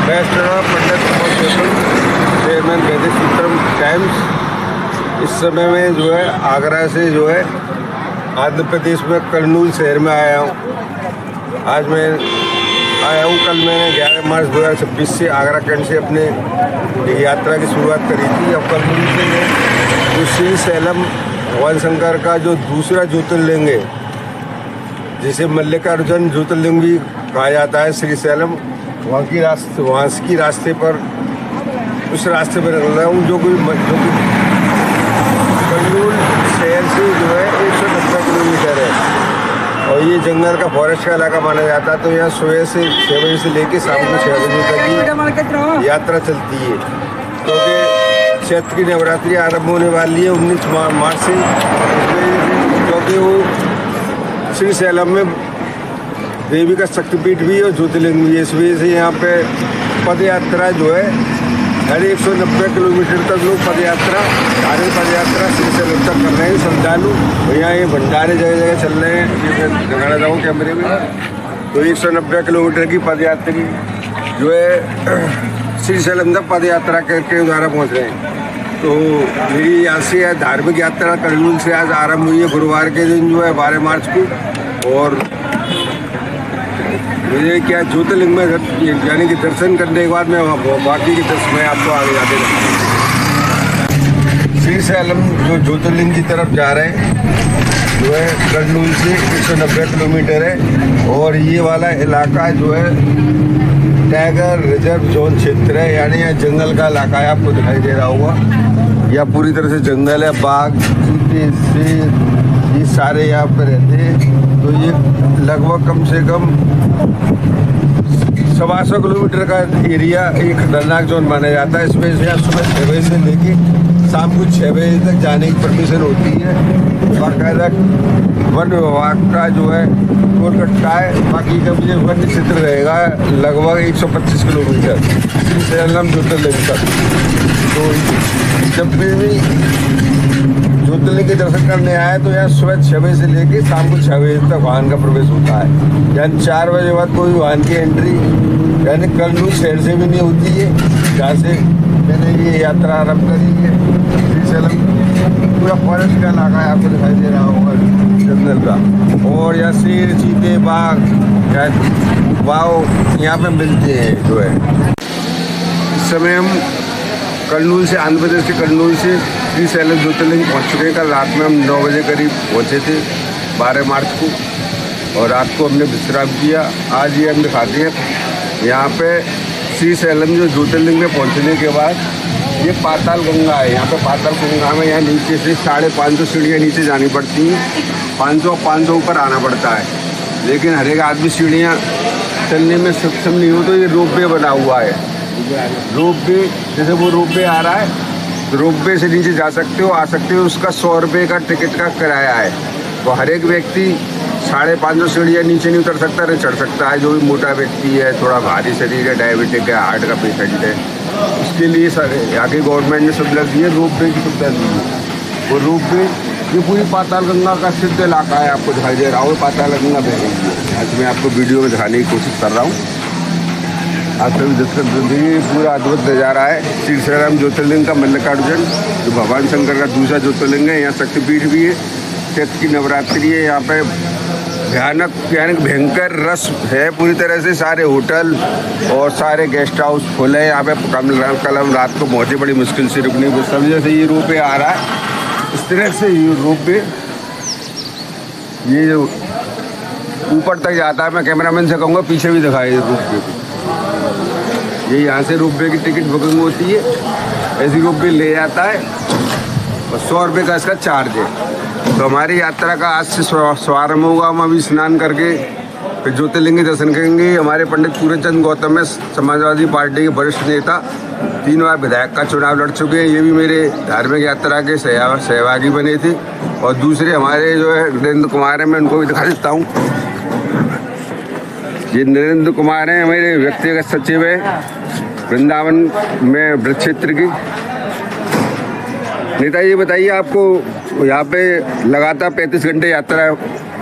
Barrister पंडित chairman वैदिक सूत्रम times. इस समय में जो है आगरा से जो है आंध्र प्रदेश में कर्नूल शहर में आया हूँ। आज मैं आया हूँ। कल मैंने 11 मार्च 2026 से आगरा कैंट से अपने यात्रा की शुरुआत करी थी। अब कर्नूल से जो श्री सैलम भगवान शंकर का जो दूसरा ज्योतिर्लिंग है, जिसे मल्लिकार्जुन ज्योतिर्लिंग भी कहा जाता है, श्री सैलम, वहाँ की रास्ते पर उस रास्ते पर निकल रहा हूँ जो कि कर्नूल शहर से जो है 190 किलोमीटर है और ये जंगल का फॉरेस्ट का इलाका माना जाता है। तो यहाँ सुबह से 6 बजे से लेकर शाम को 6 बजे तक की यात्रा चलती है, क्योंकि चैत्र की नवरात्रि आरंभ होने वाली है 19 मार्च से, क्योंकि वो श्री सैलम में देवी का शक्तिपीठ भी है और ज्योतिर्लिंग भी है। इस वजह से यहाँ पे पद यात्रा जो है हर 190 किलोमीटर तक लोग पद यात्रा श्री सैलम तक कर रहे हैं श्रद्धालु। यहाँ ये भंडारे जगह जगह चल रहे हैं, ये मैं दिखाना चाहूँ कैमरे में। तो 190 किलोमीटर की पद यात्री जो है श्री सैलम तक पद यात्रा के द्वारा पहुँच रहे हैं। तो मेरी यहाँ से धार्मिक यात्रा कर्नूल से आज आरंभ हुई है गुरुवार के दिन जो है 12 मार्च को। और मुझे क्या ज्योतिर्लिंग में यानी कि दर्शन करने के बाद मैं बाकी के दर्शन में आपको आगे जाते रहूँगा। श्री सैलम जो ज्योतिर्लिंग की तरफ जा रहे हैं जो है कर्नूल से 190 किलोमीटर है और ये वाला इलाका जो है टाइगर रिजर्व जोन क्षेत्र है, यानी यह जंगल का इलाका है। आपको दिखाई दे रहा होगा यह पूरी तरह से जंगल है। बाघ, चीते, शेर ये सारे यहाँ पर रहते हैं। तो ये लगभग कम से कम 125 किलोमीटर का एरिया एक खतरनाक जोन माना जाता है। इसमें से सुबह 6 बजे से लेके शाम को 6 बजे तक जाने की परमिशन होती है। बाकायदा वन विभाग का जो है कोलकाता है, बाकी का मुझे वन क्षेत्र रहेगा लगभग 125 किलोमीटर श्री सैलम ज्योतिर्लिंग तक। तो जब भी ज्योतिर्लिंग के दर्शन करने आए तो यहाँ सुबह 6 बजे से लेके शाम को 6 बजे तक वाहन का प्रवेश होता है, यानी 4 बजे बाद कोई वाहन की एंट्री यानी कर्नूल शहर से भी नहीं होती है, जहाँ से मैंने ये यात्रा आरम्भ करी है। श्री सैलम पूरा फॉरेस्ट का इलाका है, आपको दिखाई दे रहा होगा जंगल का। और यहाँ शेर, चीते, बाघ वाव यहाँ पे मिलते हैं जो है। इस समय हम कर्नूल से आंध्र प्रदेश के कर्नूल से श्री सैलम ज्योतिर्लिंग पहुँच चुके हैं। कल रात में हम 9 बजे करीब पहुँचे थे 12 मार्च को और रात को हमने विश्राम किया। आज ये हम दिखाते हैं यहाँ पे श्री सैलम जो ज्योतिर्लिंग में पहुँचने के बाद ये पाताल गंगा है। यहाँ पे पाताल गंगा में यहाँ नीचे से 550 सीढ़ियाँ नीचे जानी पड़ती हैं, 500 ऊपर आना पड़ता है। लेकिन हर एक आदमी सीढ़ियाँ चलने में सक्षम नहीं हो, तो ये रोप वे बना हुआ है। रोप वे जैसे वो रोप वे आ रहा है तो रोप वे से नीचे जा सकते हो, आ सकते हो। उसका 100 रुपये का टिकट का किराया है। तो हर एक व्यक्ति 550 सीढ़ियाँ नीचे नहीं उतर सकता, नहीं चढ़ सकता है। जो भी मोटा व्यक्ति है, थोड़ा भारी शरीर है, डायबिटिक है, हार्ट का पेशेंट है, उसके लिए सारे यहाँ की गवर्नमेंट ने सुविधा दी है, रोप वे की सुविधा दी है। वो रोप वे ये पूरी पाताल गंगा का सिद्ध इलाका है, आपको दिखाई दे रहा हो पाताल गंगा बह रही है। आज मैं आपको वीडियो में दिखाने की कोशिश कर रहा हूँ। आप सभी दर्शक देखिए पूरा अद्भुत नज़ारा है श्री सैलम ज्योतिर्लिंग का। मल्लिकार्जुन जो भगवान शंकर का दूसरा ज्योतिर्लिंग है, यहाँ शक्तिपीठ भी है। चैत्र की नवरात्रि है, यहाँ पे भयंकर रस है पूरी तरह से। सारे होटल और सारे गेस्ट हाउस फुल है। यहाँ पे कल हम रात को पहुँचे, बड़ी मुश्किल से रुकनी बस। सब जैसे ये रोप वे आ रहा है, इस तरह से ये रोप वे ये जो ऊपर तक जाता है। मैं कैमरामैन से कहूँगा पीछे भी दिखाए रोप वे। ये यहाँ से रोप वे की टिकट बुकिंग होती है, ऐसी रोप वे ले जाता है और 100 रुपये का इसका चार्ज है। तो हमारी यात्रा का आज से शुभारम्भ होगा। हम अभी स्नान करके फिर ज्योतिर्लिंग के दर्शन करेंगे। हमारे पंडित पूर्णचंद गौतम है, समाजवादी पार्टी के वरिष्ठ नेता, 3 बार विधायक का चुनाव लड़ चुके हैं। ये भी मेरे धार्मिक यात्रा के सहभागी बने थे। और दूसरे हमारे जो है नरेंद्र कुमार है, मैं उनको भी दिखा देता हूँ। ये नरेंद्र कुमार हैं, मेरे व्यक्तिगत सचिव है वृंदावन में वृक्ष क्षेत्र की। नेताजी बताइए, आपको यहाँ पे लगातार 35 घंटे यात्रा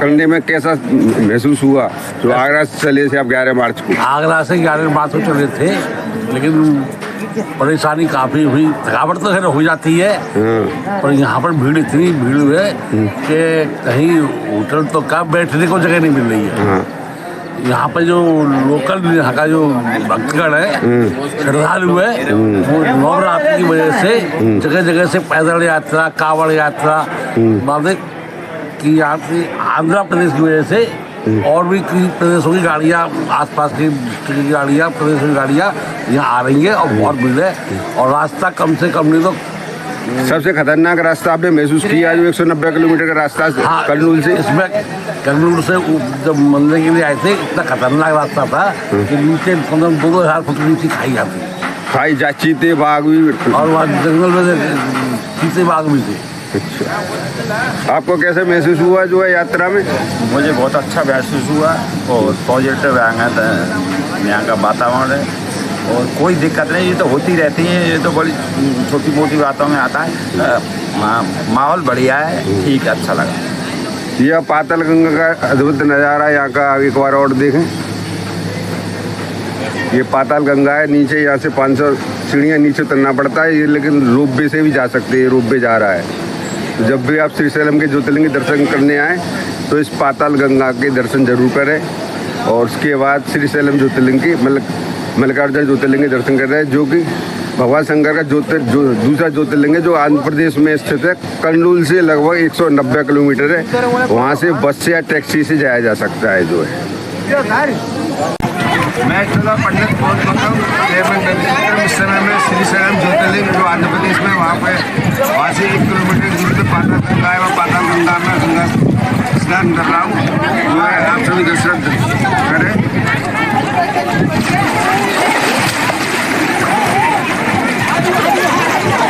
करने में कैसा महसूस हुआ जो आगरा से चले थे आप 11 मार्च को? आगरा से 11 मार्च को चले थे, लेकिन परेशानी काफ़ी हुई। थकावट तो खैर हो जाती है, पर यहाँ पर भीड़ इतनी भीड़ है कि कहीं होटल तो कब बैठने को जगह नहीं मिल रही है। यहाँ पर जो लोकल यहाँ का जो भक्तगण है, श्रद्धालु है, वो नवरात्रि की वजह से जगह जगह से पैदल यात्रा, कांवड़ यात्रा, माने कि यहाँ की आंध्र प्रदेश की वजह से और भी कई प्रदेशों की गाड़ियाँ, आसपास की डिस्ट्रिक्ट की गाड़ियाँ, प्रदेशों की गाड़ियाँ यहाँ आ रही है और बहुत भीड़ है। और रास्ता कम से कम नहीं तो सबसे खतरनाक रास्ता आपने महसूस किया जो 190 किलोमीटर का रास्ता कर्नूल से? इसमें कर्नूल से जब मंदिर के लिए आए थे, इतना खतरनाक रास्ता था कि नीचे 2,000 फुट नीचे खाई खाई जा, चीते बाघ भी, और वहाँ जंगल में चीते बाघ भी थे। अच्छा, आपको कैसे महसूस हुआ जो है यात्रा में? मुझे बहुत अच्छा महसूस हुआ और पॉजिटिव यहाँ का वातावरण है और कोई दिक्कत नहीं। ये तो होती रहती है, ये तो बड़ी छोटी मोटी बातों में आता है। माहौल बढ़िया है, ठीक है, अच्छा लगा। यह पाताल गंगा का अद्भुत नज़ारा यहाँ का एक बार और देखें। ये पाताल गंगा है, नीचे यहाँ से 500 सीढ़ियाँ नीचे उतरना पड़ता है, ये लेकिन रोपवे से भी जा सकते हैं। रोपवे जा रहा है, तो जब भी आप श्रीशैलम के ज्योतिर्लिंग के दर्शन करने आए तो इस पाताल गंगा के दर्शन जरूर करें। और उसके बाद श्रीशैलम ज्योतिर्लिंग की मल्लिकार्जुन ज्योतिर्लिंग के दर्शन कर रहे हैं, जो कि भगवान शंकर का दूसरा ज्योतिर्लिंग है, जो आंध्र प्रदेश में स्थित है। कर्नूल से लगभग 190 किलोमीटर है, वहाँ से बस से या टैक्सी से जाया जा सकता है जो है। मैं पंडित चेयरमैन इस समय में श्रीशैलम ज्योतिर्लिंग जो आंध्र प्रदेश में वहाँ से 1 किलोमीटर दूर पे पाताल गंगा है, वहाँ पाताल गंगा में गंगा स्नान कर रहा हूँ। जो है आप सभी दर्शन करें।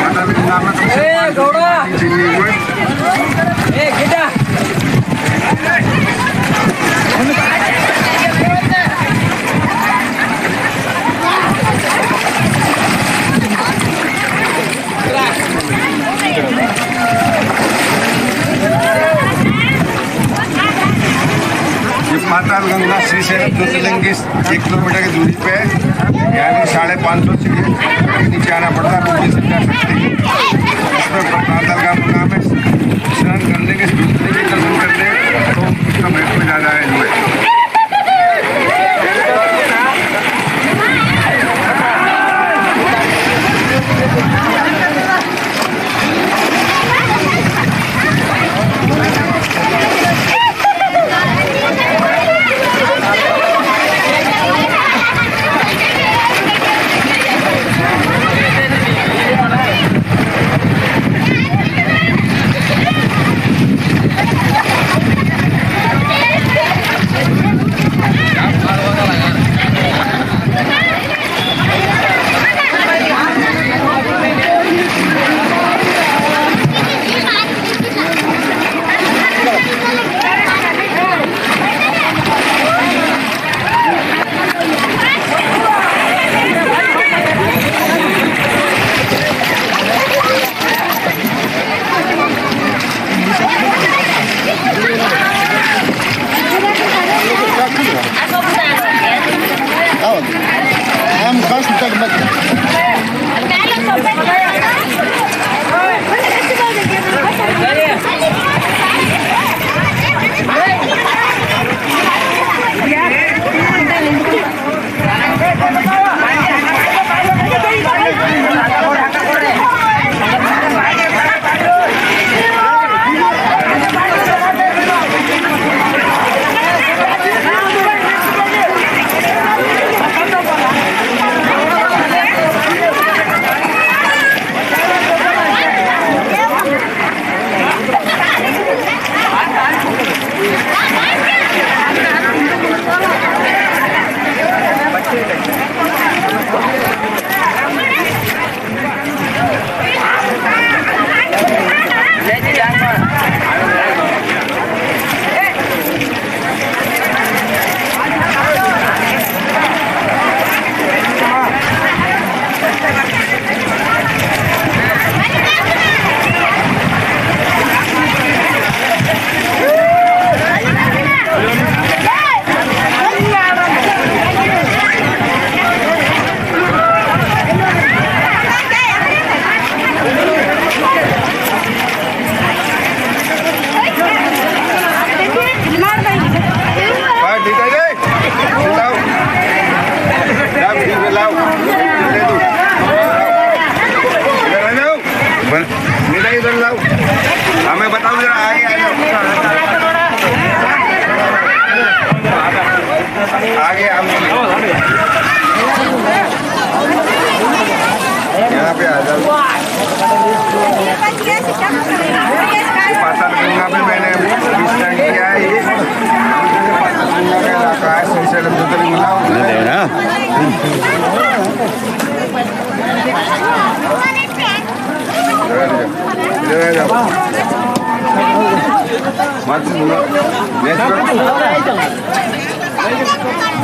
पाताल गंगा में कम से पाताल गंगा श्रीशैलम ज्योतिर्लिंग की 1 किलोमीटर की दूरी पे है। यहाँ 550 सीढ़ी नीचे आना पड़ता है, रोपवे से जा सकते हैं। इसमें पाताल गंगा में स्नान करने के दर्शन करने तो उसका महत्व ज़्यादा है जो है।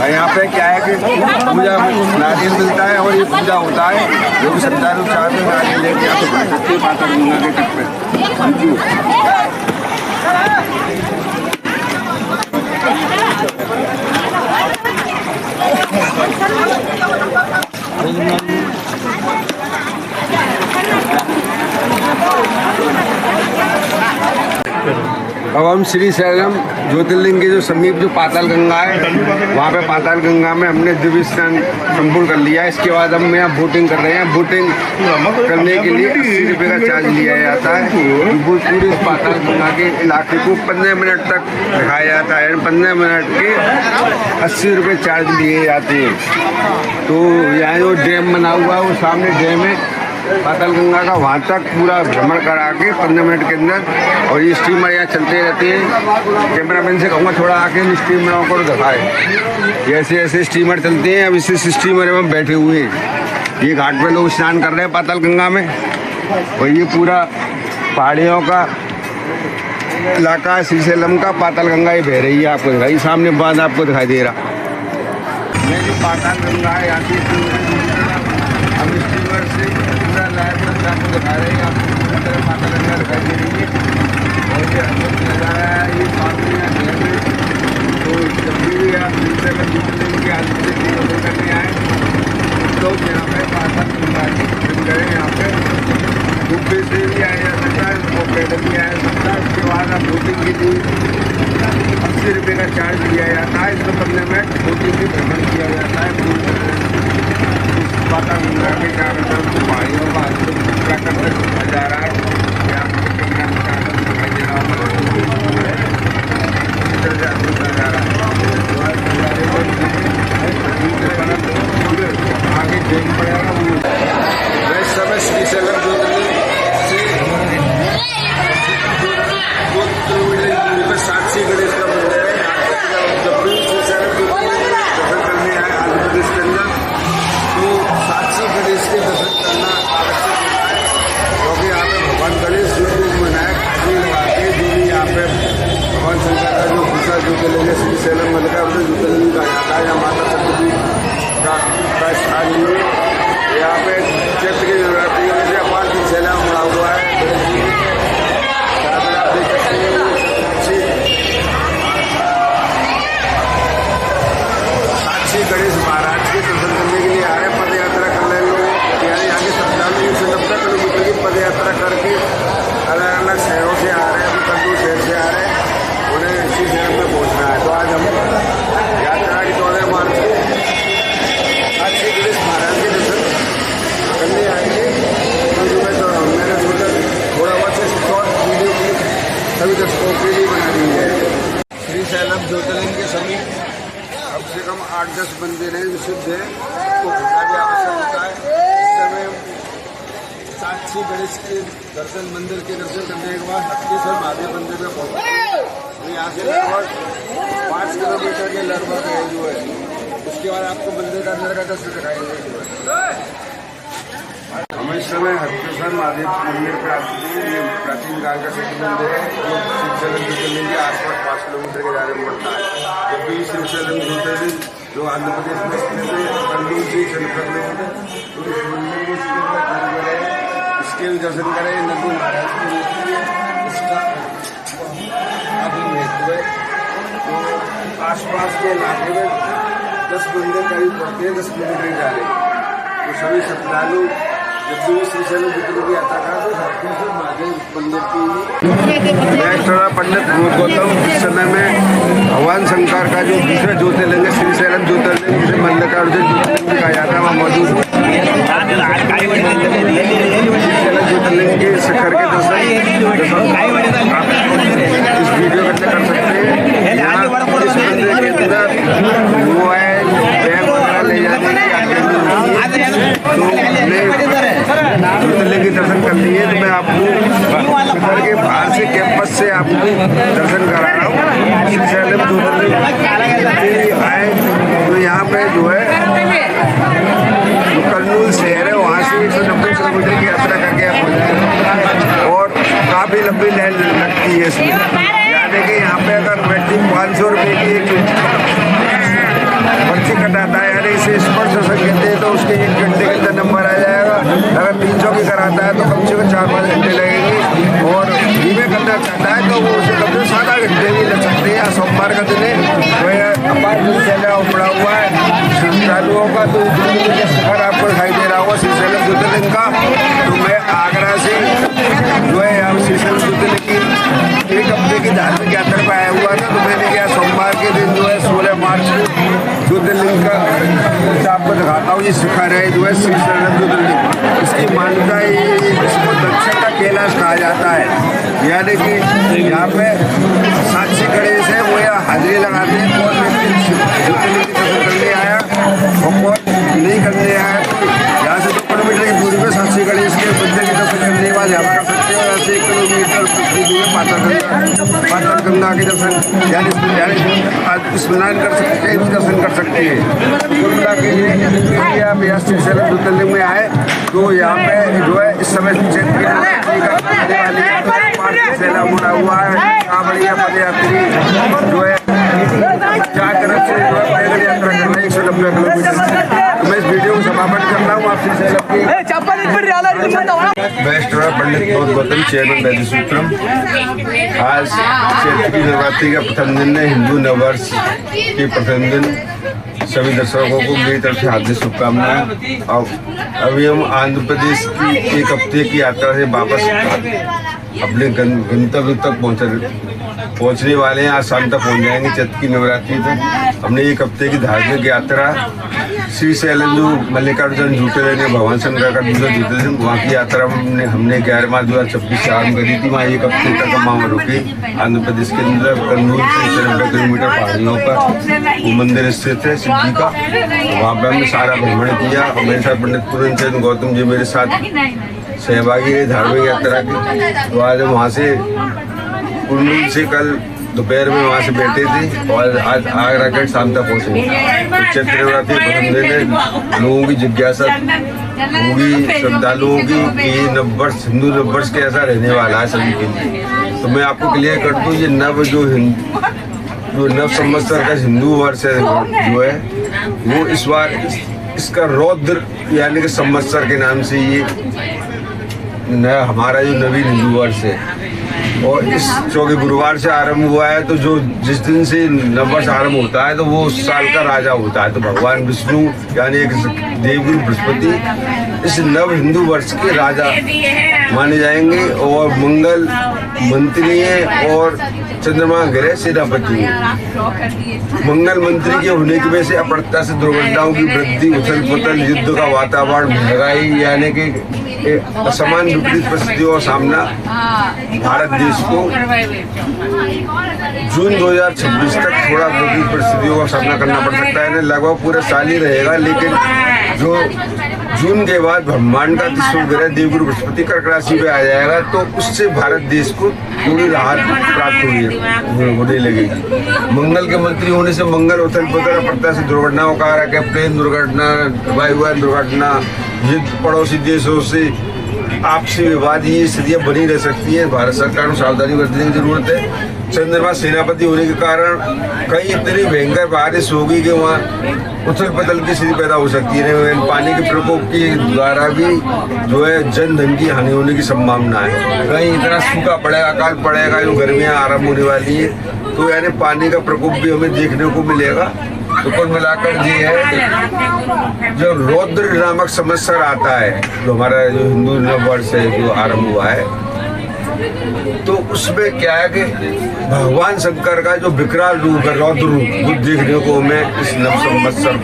यहाँ पे क्या है कि पूजा में नारियल मिलता है और ये पूजा होता है, जो भी श्रद्धालु चाहते हैं नारियल लेके यहाँ पे खा सकते हैं माता गंगा के तट पे। Thank you. अब हम श्री शैलम ज्योतिर्लिंग के जो समीप जो पाताल गंगा है, वहाँ पे पाताल गंगा में हमने दिव्य स्नान संपूर्ण कर लिया है। इसके बाद हम यहाँ बोटिंग कर रहे हैं। बोटिंग करने के लिए 80 रुपये का चार्ज लिया जाता है। पूरे पाताल गंगा के इलाके को 15 मिनट तक दिखाया जाता है। 15 मिनट के 80 रुपये चार्ज लिए जाते हैं। तो यहाँ जो डैम बना हुआ है वो सामने डैम है पाताल गंगा का, वहाँ तक पूरा भ्रमण करा के 15 मिनट के अंदर। और ये स्टीमर यहाँ चलते रहते हैं। कैमरामैन से कहूँगा थोड़ा आके इन स्टीमरों को दिखाए। ऐसे ऐसे स्टीमर चलते हैं। अब इस स्टीमर में बैठे हुए हैं। ये घाट पे लोग स्नान कर रहे हैं पाताल गंगा में। और ये पूरा पहाड़ियों का इलाका है श्रीशैलम का। पाताल गंगा ये बह रही है, आपको दिखाई सामने बांध आपको दिखाई दे रहा। ये जो पाताल गंगा है यहाँ से हम स्टीमर से पूरा लाइव आपको दिखा रहे हैं। आपको माता गंगा दिखाई दे रही है और ये अद्भुत नज़ारा है। ये सामने यहाँ है। तो जब भी आप ज्योतिर्लिंग के आदमी से दर्शन करने आए लोग यहाँ पे पाताल गंगा के दर्शन करें। यहाँ पे डूबे से भी आया जा सकता है, वो पैदल भी आया जा सकता है। उसके बाद आप बोटिंग के लिए 80 रुपये का चार्ज लिया जाता है। इसमें 15 मिनट बोटिंग भी भ्रमण किया जाता है। पाताल गंगा के चारों तरफ पहाड़ियों का प्राकृतिक नजारा है। आगे देख पड़ेगा वह समय श्रीशैलम ज्योतिर्लिंग से 2 किलोमीटर दूरी पर साक्षी गणेश का मंदिर है। जब भी श्रीशैलम ज्योतिर्लिंग दर्शन करने आए आंध्र प्रदेश के अंदर तो साक्षी गणेश के दर्शन करना आवश्यक होता है, क्योंकि यहाँ पे भगवान गणेश ज्योतिर्लिंग विनायक लगा के जो भी यहाँ पे भगवान शंकर का जो दूसरा ज्योतिर्लिंग है श्रीशैलम मल्लिकार्जुन ज्योतिर्लिंग कहा जाता है। यहाँ माता सती का स्थान है। यहाँ पे चैत्र की नवरात्रि से अपार श्रीशैलम जुड़ा हुआ है। आप देख सकते हैं साक्षी गणेश महाराज के दर्शन करने के लिए आ रहे हैं। पद यात्रा कर रहे लोग यानी आगे श्रद्धालु 190 किलोमीटर की पद यात्रा करके अलग अलग शहरों से आ रहे हैं। अभी कद्दू शहर से आ रहे हैं, उन्हें इसी शहर में पहुँचना है। तो आज हम यात्रा के 14 मार्च को साक्षी गणेश महाराज के दर्शन करने आएंगे। तो मैंने सोचा थोड़ा बहुत शॉर्ट वीडियो क्लिप सभी दर्शकों के लिए बना दी है। श्रीशैलम ज्योतिर्लिंग के समीप कम से कम 8-10 मंदिर हैं जो सिद्ध हैं, तो घटना भी आवश्यक होता है। इस समय साक्षी गणेश के दर्शन मंदिर के दर्शन करने के बाद हटकेश्वर महादेव मंदिर में पहुँचे। तो यहाँ से लगभग 5 किलोमीटर के लगभग है जो है। उसके बाद आपको मंदिर का अंदर का दृश्य दिखाएंगे। हम इस समय हटकेश्वर महादेव मंदिर प्राचीन ये प्राचीन काल का सिद्ध मंदिर है जो श्रीशैलम ज्योतिर्लिंग के आसपास 5 किलोमीटर के दायरे में पड़ता है। जब भी श्रीशैलम ज्योतिर्लिंग जो आंध्र प्रदेश में स्थित है कर्नूल से 6 किलोमीटर, तो इस मंदिर को इसके भी दर्शन करें। नंदू महाराज की मूर्ति है, इसका काफी महत्व है। तो आसपास के इलाके में 10 मंदिर करीब पड़ते हैं 10 किलोमीटर के दायरे। तो सभी श्रद्धालु जब भी श्रीशैलम ज्योतिर्लिंग की यात्रा करा तो हटकेश्वर महादेव मंदिर की मैं थोड़ा पंडित गौतम इस समय में भगवान शंकर का जो दूसरा ज्योतिर्लिंग है श्रीशैलम ज्योतिर्लिंग जिसे मल्लिकार्जुन ज्योतिर्लिंग भी कहा जाता है, वहाँ मौजूद हूँ। श्रीशैलम ज्योतिर्लिंग के शिखर के दर्शन इस वीडियो में कर सकते हैं। यहाँ इस मंदिर के अंदर वो है बैग वगैरह ले जाने ज्योतिर्लिंग के दर्शन कर लिए। तो मैं आपको घर के बाहर से कैंपस से आपको दर्शन करा रहा हूँ। श्रीशैलम ज्योतिर्लिंग आए तो यहाँ पे जो है जो कर्नूल शहर है वहाँ से 190 किलोमीटर की यात्रा करके आप पहुँचते हैं और काफ़ी लंबी लाइन लगती है इसमें। यानी कि उसके 1 घंटे के अंदर नंबर आ जाएगा। अगर 300 की कराता है तो कम से कम 4-5 घंटे लगेंगे, और बीमे करना चाहता है तो वो उसे कम से कम 7-8 घंटे भी लग सकते हैं। सोमवार का दिन है, तो अपार्टमेंट चला पड़ा हुआ है श्रद्धालुओं का। तो सफर आपको दिखाई दे रहा होगा श्रीशैलम ज्योतिर्लिंग का। तो मैं आगरा से जो है यहाँ श्रीशैलम ज्योतिर्लिंग की 1 हफ्ते की धार्मिक यात्रा पर आया हुआ था। तो मैंने क्या सोमवार के दिन जो है 16 मार्च को ज्योतिर्लिंग का आपको दिखाता हूँ। ये शिखर है जो है श्रीशैलम ज्योतिर्लिंग। इसकी मान्यता है, इसको दक्षिण का कैलाश कहा जाता है। यानी कि यहाँ पे साक्षी गणेश है, वो यहाँ हाजिरी लगाते हैं। कौन व्यक्ति ज्योतिर्लिंग की दर्शन करने आया और कौन नहीं करने आया, तो यहाँ से 2 किलोमीटर की दूरी पर साक्षी गणेश के मंदिर की दर्शन करने के बाद यहाँ कर सकते हो। यहाँ से 1 किलोमीटर की दूरी में पातालगंगा के दर्शन यानी स्नान कर सकते हैं, दर्शन कर सकते हैं। कुल मिला के ये आप यहाँ श्रीशैलम ज्योतिर्लिंग में आए तो यहाँ पे जो है इस समय सैला मुड़ा हुआ है। कांवड़िया पदयात्री जो है 4 तरफ से जो है पैदल यात्रा कर रहे हैं 190 किलोमीटर। तो मैं इस वीडियो को समापन कर रहा हूँ। आप श्रीशैलम की बेस्ट पंडित गौतम चेयरमैन वैदिक सूत्रम। आज चैत्र की नवरात्रि का प्रथम दिन है, हिंदू नववर्ष के प्रथम दिन। सभी दर्शकों को मेरी तरफ से हार्दिक शुभकामनाएं। और अभी हम आंध्र प्रदेश की 1 हफ्ते की यात्रा से वापस अपने गंतव्य तक पहुंचने वाले हैं। आज शाम तक पहुंच जाएंगे चैत्र की नवरात्रि तक। हमने 1 हफ्ते की धार्मिक यात्रा श्रीशैलम जो मल्लिकार्जुन ज्योतिर्लिंग भगवान शंकर का दूसरा ज्योतिर्लिंग, वहाँ की यात्रा हमने 11 मार्च 2026 से आरम्भ करी थी। वहाँ 1 हफ्ते तक हम वहाँ रुके। आंध्र प्रदेश के अंदर कन्नूर से 90 किलोमीटर पहाड़ियों पर वो मंदिर स्थित है शिव जी का। वहाँ पर हमने सारा भ्रमण किया और मेरे साथ पंडित पूर्ण चंद्र गौतम जी मेरे साथ सहभागी रहे धार्मिक यात्रा की। तो आज हम वहाँ से कुल्लू से कल दोपहर में वहाँ से बैठे थे और आज आगरा के शाम तक पहुँचे। तो चैत्र नवरात्रि प्रथम दिन है। लोगों की जिज्ञासा होगी श्रद्धालुओं की कि ये नववर्ष हिंदू नववर्ष कैसा रहने वाला है सभी के लिए। तो मैं आपको क्लियर कर दूँ, ये जो नव संवत्सर का हिंदू वर्ष है जो है वो इस बार इसका रौद्र यानी कि संवत्सर के नाम से ये हमारा जो नवीन हिंदू वर्ष है और इस चौके गुरुवार से आरंभ हुआ है। तो जो जिस दिन से नववर्ष आरंभ होता है तो वो उस साल का राजा होता है। तो भगवान विष्णु यानी एक देवगुरु बृहस्पति इस नव हिंदू वर्ष के राजा माने जाएंगे और मंगल मंत्री है और चंद्रमा ग्रह सेनापति है। मंगल मंत्री के होने की वजह से अप्रत्याशित से दुर्घटनाओं की वृद्धि, उथल पुथल, युद्ध का वातावरण, महंगाई यानी कि असमान विपरीत परिस्थितियों का सामना भारत देश को जून 2026 तक थोड़ा विपरीत परिस्थितियों का सामना करना पड़ सकता है। लगभग पूरा साल ही रहेगा, लेकिन जो जून के बाद ब्रह्मांड का 30वां ग्रह देवगुरु बृहस्पति कर्क राशि पे आ जाएगा तो उससे भारत देश को थोड़ी राहत प्राप्त होने लगेगी। मंगल के मंत्री होने से मंगल उथल पुथल पड़ता से दुर्घटनाओं का प्लेन दुर्घटना, वायुयान दुर्घटना, युद्ध, पड़ोसी देशों से आपसी विवाद, ये स्थितियाँ बनी रह सकती हैं। भारत सरकार को सावधानी बरतने की जरूरत है। चंद्रमा सेनापति होने के कारण कई इतनी भयंकर बारिश होगी कि वहाँ उथल पुथल की स्थिति पैदा हो सकती है। पानी के प्रकोप के द्वारा भी जो है जन धन की हानि होने की संभावना है। कहीं इतना सूखा पड़ेगा, अकाल पड़ेगा, जो गर्मियाँ आरम्भ होने वाली है तो यानी पानी का प्रकोप भी हमें देखने को मिलेगा। तो कुल मिलाकर ये है जो रौद्र नामक संवत्सर आता है, जो हमारा जो हिंदू नववर्ष है जो आरंभ हुआ है, तो उसमें क्या है कि भगवान शंकर का जो विकराल रूप है, रौद्र रूप, वो देखने को हमें इस नव संवत्सर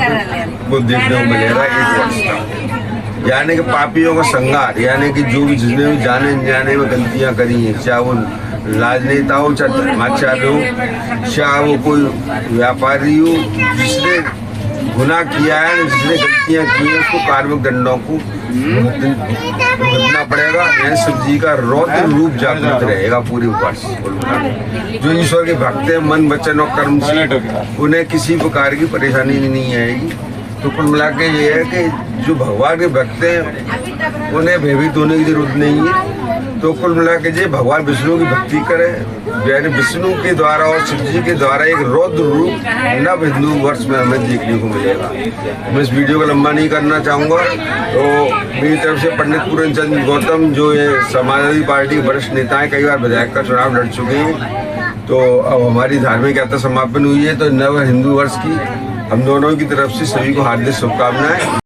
को देखने को मिलेगा। 1 वर्ष का यानी कि पापियों का संहार, यानी कि जो भी जिसने भी जाने अनजाने में गलतियाँ करी हैं, चाहे वो राजनेता हो, चाहे धर्माचार्य हो, चाहे वो कोई व्यापारी हो, जिसने गुनाह किया है, जिसने गलतियां की हैं, उसको कार्मिक दंडों को भुगतना पड़ेगा। शिव जी का रौद्र रूप जागृत रहेगा पूरे वर्ष। जो ईश्वर के भक्त हैं मन वचन और कर्म से उन्हें किसी प्रकार की परेशानी नहीं आएगी। तो कुल मिला के ये है कि जो भगवान के भक्त हैं उन्हें भयभीत होने की जरूरत नहीं है। तो कुल मिला के जी भगवान विष्णु की भक्ति करें। यानी विष्णु के द्वारा और शिव जी के द्वारा एक रौद्र रूप नव हिंदू वर्ष में हमें देखने को मिलेगा। मैं इस वीडियो को लंबा नहीं करना चाहूँगा, तो मेरी तरफ से पंडित पूरनचंद गौतम जो ये समाजवादी पार्टी के वरिष्ठ नेता हैं, कई बार विधायक का चुनाव लड़ चुके हैं, तो अब हमारी धार्मिक यात्रा समापन हुई है। तो नव हिंदू वर्ष की हम दोनों की तरफ से सभी को हार्दिक शुभकामनाएं।